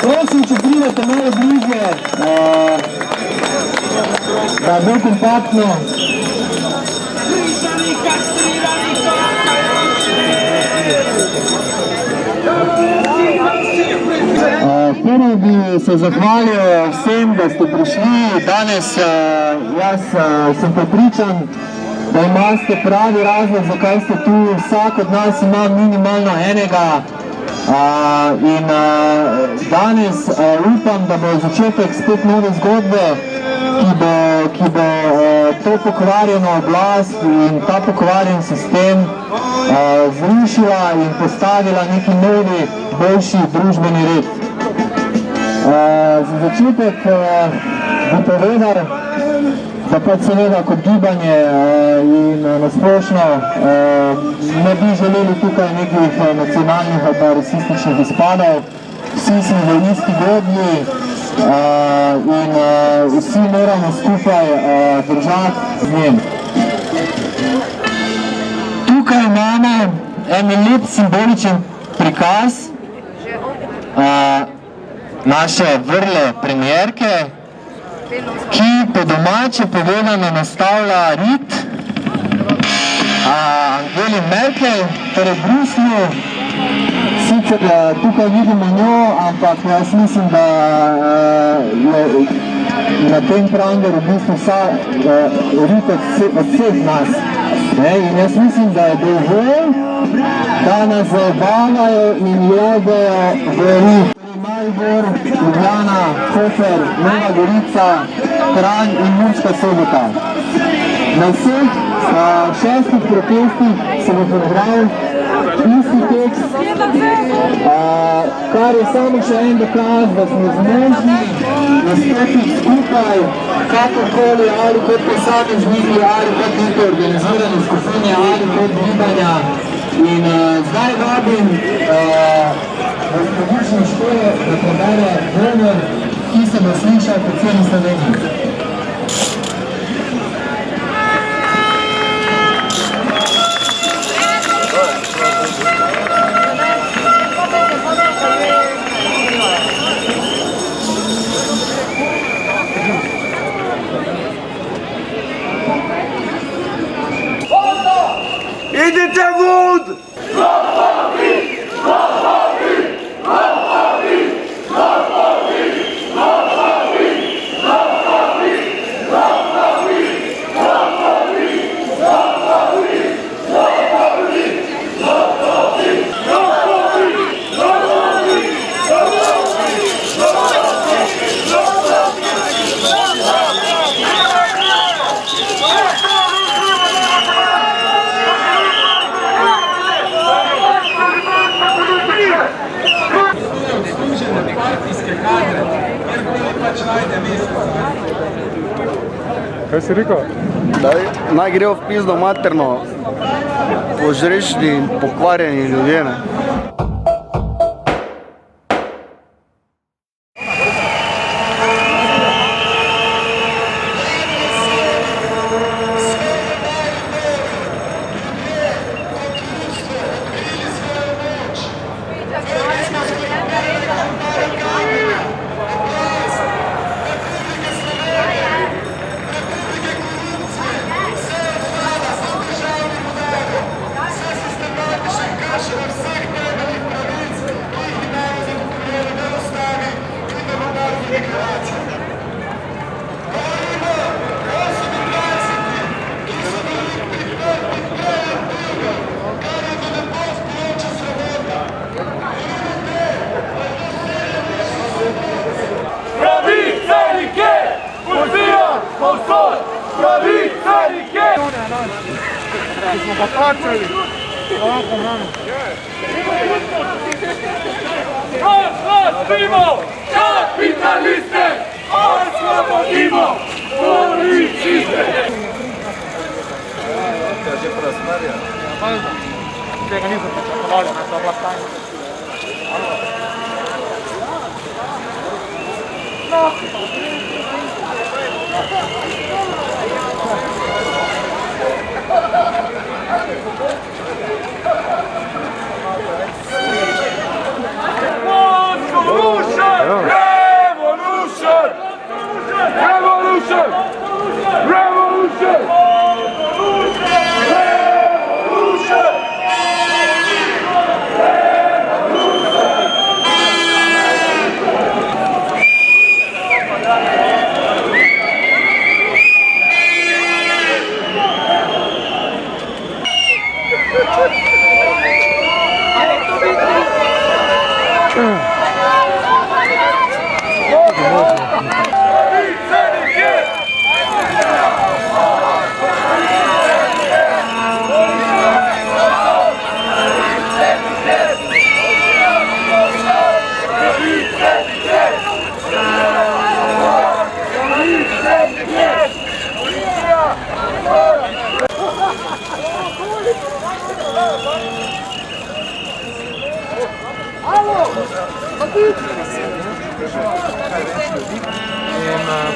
Prosim, če pridete malo bliže, da je bolj kompaktno. Prvi bi se zahvalil vsem, da ste prišli danes. Jaz sem prepričan, da imate pravi razlog, zakaj ste tu. Vsak od nas ima minimalno enega. In danes upam, da bo začetek spet nove zgodbe, ki bo to pokvarjeno oblast in ta pokvarjen sistem zrušila in postavila neki novi, boljši družbeni red. Za začetek bi povedal, da pač seveda kot gibanje in nasplošno ne bi želeli tukaj nekih nacionalnih ali pa rasističnih izpadov. Vsi smo v isti godlji in vsi moramo skupaj držati z njim. Tukaj imamo en lep simboličen prikaz naše vrle premierke, ki po domače povedano nastavlja rit Angeli Merkel, torej v Bruslju. Sicer tukaj vidimo njo, ampak jaz mislim, da je na tem prangeru v bistvu rit od vseh nas. In jaz mislim, da je dovolj, da nas zabavajo in jogajo v rit. Maribor, Ljubljana, Koper, Nova Gorica, Kranj in Murska Sobota. Na vseh 6 protestih se bo prebral isti tekst, kar je samo še en dokaz, da smo zmožni nastopiti skupaj, kakorkoli, ali kot posamezniki, ali kot neke organizirane skupine, ali kot gibanja. In zdaj vabim gospodični škole, da prebere govor, ki se bo slišal po celi Sloveniji. Idite vod! Kaj si rekel? Naj grejo v pizdo materno požrešni in pokvarjeni ljudje, ne. Smo pa plačali. Osvobodimo kapitaliste! Osvobodimo policiste! Že prasmerja. Tega nisem pričakovali, da so vlakanje.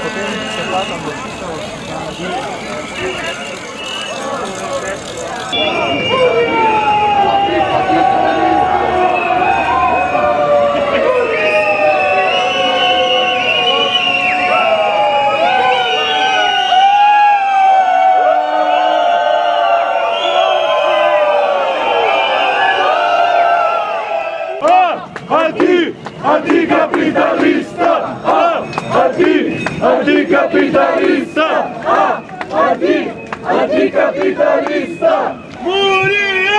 Potem se plačam Anticapitalista! Anticapitalista! Anticapitalista! Morire!